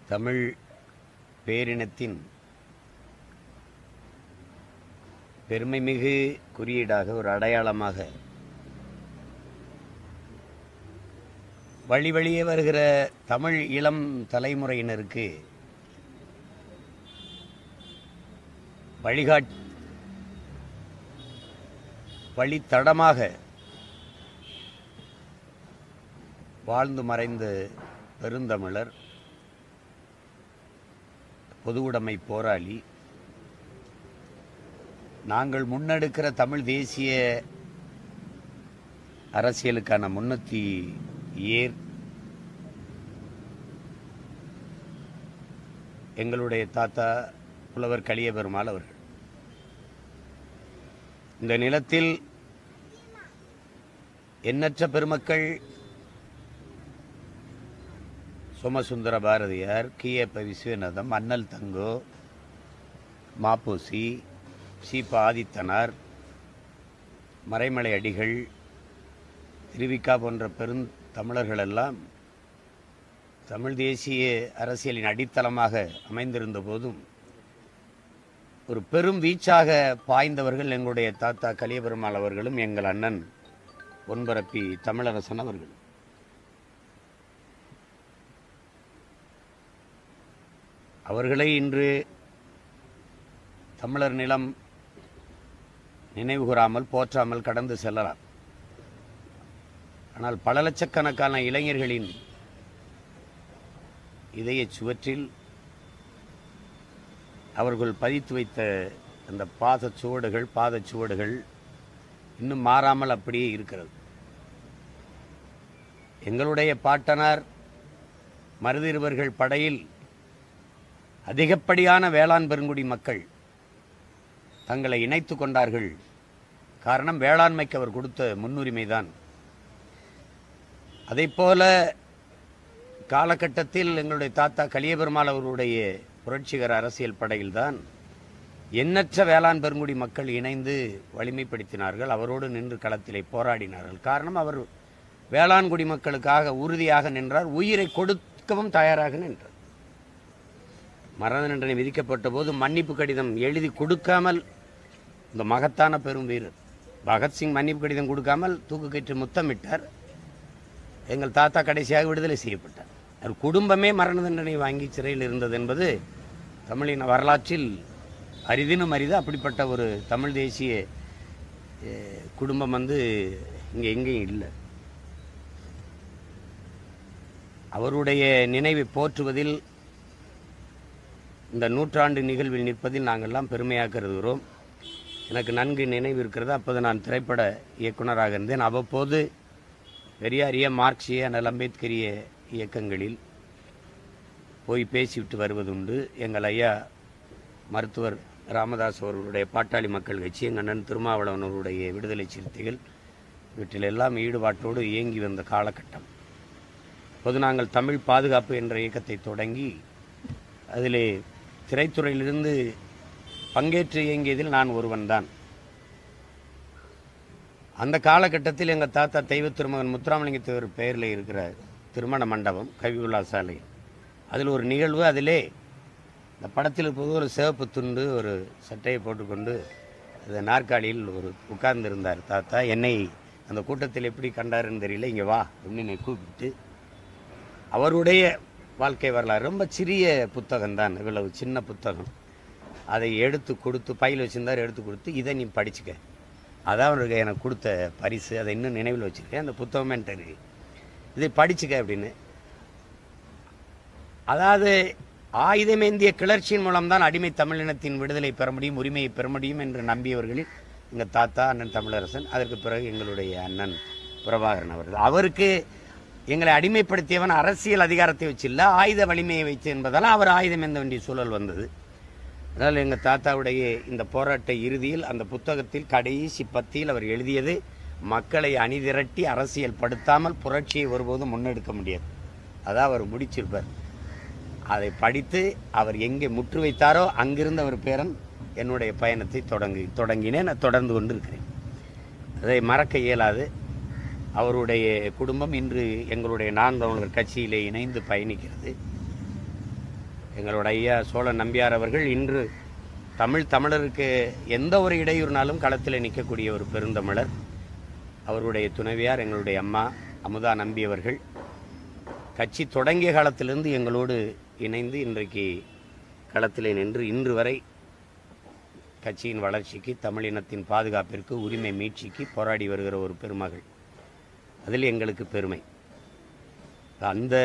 தமிழ் பேரினத்தின் பெருமைமிகு குறியீடாக ஒரு அடையாளமாக வழி வழியே வருகிற தமிழ் இளம் தலைமுறையினருக்கு வழித்தடமாக வாழ்ந்து மறைந்த பெருந்தமிழர், பொதுவுடைமை போராளி, நாங்கள் முன்னெடுக்கிற தமிழ் தேசிய அரசியலுக்கான முன்னத்தி எங்களுடைய தாத்தா புலவர் கலியபெருமாள் அவர்கள். இந்த நிலத்தில் எண்ணற்ற பெருமக்கள் சோமசுந்தர பாரதியார், கி.ஏ.ப. விஸ்வநாதம், அண்ணல் தங்கோ, மாப்போசி, சி.ப. ஆதித்தனார், மறைமலை அடிகள், திருவிக்கா போன்ற பெருந்தமிழர்களெல்லாம் தமிழ் தேசிய அரசியலின் அடித்தளமாக அமைந்திருந்த போதும் ஒரு பெரும் வீச்சாக பாய்ந்தவர்கள் எங்களுடைய தாத்தா கலியபெருமாள் அவர்களும் எங்கள் அண்ணன் பொன்பரப்பி தமிழரசன் அவர்கள். அவர்களை இன்று தமிழர் நிலம் நினைவுகூராமல் போற்றாமல் கடந்து செல்லலாம். ஆனால் பல லட்சக்கணக்கான இளைஞர்களின் இதய சுவற்றில் அவர்கள் பதித்து வைத்த அந்த பாதச்சுவடுகள் இன்னும் மாறாமல் அப்படியே இருக்கிறது. எங்களுடைய பாட்டனார் மருதிருவர்கள் படையில் அதிகப்படியான வேளாண் பெருங்குடி மக்கள் தங்களை இணைத்து கொண்டார்கள். காரணம், வேளாண்மைக்கு அவர் கொடுத்த முன்னுரிமைதான். அதைப்போல காலகட்டத்தில் எங்களுடைய தாத்தா கலியபெருமாள் அவர்களுடைய புரட்சிகர அரசியல் படையில்தான் எண்ணற்ற வேளாண் பெருங்குடி மக்கள் இணைந்து வலிமைப்படுத்தினார்கள். அவரோடு நின்று களத்திலே போராடினார்கள். காரணம், அவர் வேளாண் குடி மக்களுக்காக உறுதியாக நின்றார், உயிரை கொடுக்கவும் தயாராக நின்றார். மரண தண்டனை விதிக்கப்பட்ட போது மன்னிப்பு கடிதம் எழுதி கொடுக்காமல் இந்த மகத்தான பெரும் வீரர் பகத்சிங் மன்னிப்பு கடிதம் கொடுக்காமல் தூக்குக்கயிற்று முத்தமிட்டார். எங்கள் தாத்தா கடைசியாக விடுதலை செய்யப்பட்டார். அவர் குடும்பமே மரண தண்டனை வாங்கி சிறையில் இருந்தது என்பது தமிழின வரலாற்றில் அரிதினும் அரிது. அப்படிப்பட்ட ஒரு தமிழ் தேசிய குடும்பம் இங்கே எங்கேயும் இல்லை. அவருடைய நினைவை போற்றுவதில், இந்த நூற்றாண்டு நிகழ்வில் நிற்பதில் நாங்கள்லாம் பெருமையாக கருதுகிறோம். எனக்கு நன்கு நினைவு இருக்கிறது. அப்போது நான் திரைப்பட இயக்குனராக இருந்தேன். அவ்வப்போது பெரியாரிய, மார்க்சிய, அண்ணல் அம்பேத்கரிய இயக்கங்களில் போய் பேசிவிட்டு வருவதுண்டு. எங்கள் ஐயா மருத்துவர் ராமதாஸ் அவர்களுடைய பாட்டாளி மக்கள் கட்சி, எங்கள் அண்ணன் திருமாவளவன் அவருடைய விடுதலை சிறுத்தைகள், இவற்றிலெல்லாம் ஈடுபாட்டோடு இயங்கி வந்த காலகட்டம். அப்போது நாங்கள் தமிழ் பாதுகாப்பு என்ற இயக்கத்தை தொடங்கி அதிலே திரைத்துறையிலிருந்து பங்கேற்று இயங்கியதில் நான் ஒருவன்தான். அந்த காலகட்டத்தில் எங்கள் தாத்தா தெய்வ திருமகன் முத்துராமலிங்க தேவர் பெயரில் இருக்கிற திருமண மண்டபம் கவிவுலா சாலை, அதில் ஒரு நிகழ்வு. அதிலே இந்த படத்தில் இப்போது ஒரு சிவப்பு துண்டு, ஒரு சட்டையை போட்டுக்கொண்டு அந்த நாற்காலியில் உட்கார்ந்திருந்தார் தாத்தா. என்னை அந்த கூட்டத்தில் எப்படி கண்டாருன்னு தெரியல, இங்கே வா அப்படின்னு என்னை கூப்பிட்டு அவருடைய வாழ்க்கை வரலாறு, ரொம்ப சிறிய புத்தகம்தான், இவ்வளவு சின்ன புத்தகம், அதை எடுத்து கொடுத்து, பையில் வச்சுருந்தார், எடுத்து கொடுத்து, இதை நீ படிச்சுக்க, அதான் அவருக்கு எனக்கு கொடுத்த பரிசு, அதை இன்னும் நினைவில் வச்சுருக்கேன், அந்த புத்தகமே என்கிட்ட இருக்கு, இதை படிச்சுக்க அப்படின்னு. அதாவது ஆயுதமேந்திய கிளர்ச்சியின் மூலம்தான் அடிமை தமிழினத்தின் விடுதலை பெற முடியும், உரிமையை பெற முடியும் என்று நம்பியவர்களில் எங்கள் தாத்தா அண்ணன் தமிழரசன், அதற்கு பிறகு எங்களுடைய அண்ணன் பிரபாகரன் அவர்கள். அவருக்கு எங்களை அடிமைப்படுத்தியவன் அரசியல் அதிகாரத்தை வச்சு இல்லை, ஆயுத வலிமையை வைத்து என்பதால் அவர் ஆயுதம் எந்த வேண்டிய சூழல் வந்தது. அதனால் எங்கள் தாத்தாவுடைய இந்த போராட்ட இறுதியில் அந்த புத்தகத்தில் கடைசி பத்தியில் அவர் எழுதியது, மக்களை அணிதிரட்டி அரசியல் படுத்தாமல் புரட்சியை ஒருபோதும் முன்னெடுக்க முடியாது. அதான் அவர் முடிச்சிருப்பார். அதை படித்து அவர் எங்கே முற்று வைத்தாரோ அங்கிருந்த ஒரு பேரன் என்னுடைய பயணத்தை தொடங்கினேன். நான் தொடர்ந்து கொண்டு இருக்கிறேன். அதை மறக்க இயலாது. அவருடைய குடும்பம் இன்று எங்களுடைய நாம் தமிழர் கட்சியிலே இணைந்து பயணிக்கிறது. எங்களுடைய ஐயா சோழ நம்பியார் அவர்கள் இன்று தமிழருக்கு எந்த ஒரு இடையூறுனாலும் களத்தில் நிற்கக்கூடிய ஒரு பெருந்தமிழர். அவருடைய துணைவியார் எங்களுடைய அம்மா அமுதா நம்பியவர்கள் கட்சி தொடங்கிய காலத்திலிருந்து எங்களோடு இணைந்து இன்றைக்கு களத்திலே நின்று இன்று வரை கட்சியின் வளர்ச்சிக்கு, தமிழினத்தின் பாதுகாப்பிற்கு, உரிமை மீட்சிக்கு போராடி வருகிற ஒரு பெருமகள். அதில் எங்களுக்கு பெருமை. அந்த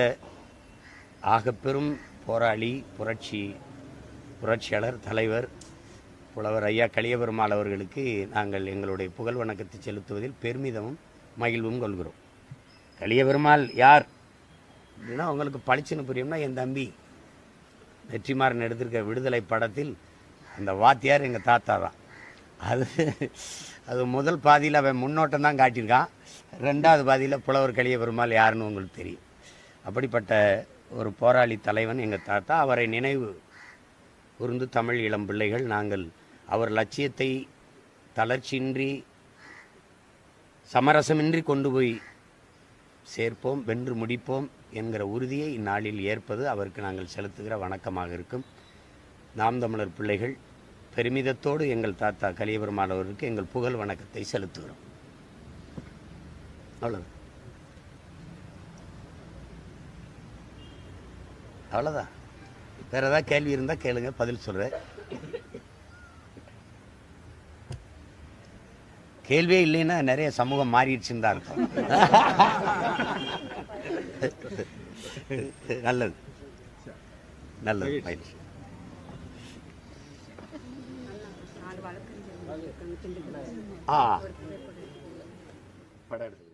ஆகப்பெரும் போராளி, புரட்சியாளர், தலைவர், புலவர் ஐயா கலியபெருமாள் அவர்களுக்கு நாங்கள் எங்களுடைய புகழ் வணக்கத்தை செலுத்துவதில் பெருமிதமும் மகிழ்வும் கொள்கிறோம். கலியபெருமாள் யார் அப்படின்னா உங்களுக்கு பளிச்சுன்னு புரியும்னா, என் தம்பி வெற்றிமாறன் எடுத்திருக்க விடுதலை படத்தில் அந்த வாத்தியார் எங்கள் தாத்தா தான். அது முதல் பாதியில் அவன் முன்னோட்டம் தான் காட்டியிருக்கான். ரெண்டாவது பாதியில் புலவர் கலியபெருமாள் யாருன்னு உங்களுக்கு தெரியும். அப்படிப்பட்ட ஒரு போராளி தலைவன் எங்கள் தாத்தா. அவரை நினைவு கூர்ந்து தமிழ் இளம் பிள்ளைகள் நாங்கள் அவர் லட்சியத்தை தளர்ச்சியின்றி சமரசமின்றி கொண்டு போய் சேர்ப்போம், வென்று முடிப்போம் என்கிற உறுதியை இந்நாளில் ஏற்பது அவருக்கு நாங்கள் செலுத்துகிற வணக்கமாக இருக்கும். நாம் தமிழர் பிள்ளைகள் பெருமிதத்தோடு எங்கள் தாத்தா கலியபெருமாள் அவருக்கு எங்கள் புகழ் வணக்கத்தை செலுத்துகிறோம். அவ்வளோதான். வேற ஏதாவது கேள்வி இருந்தால் கேளுங்க, பதில் சொல்கிறேன். கேள்வியே இல்லைன்னா நிறைய சமூகம் மாறிடுச்சுன்னு தான் இருக்கும். நல்லது நல்லது. படம் எடுத்து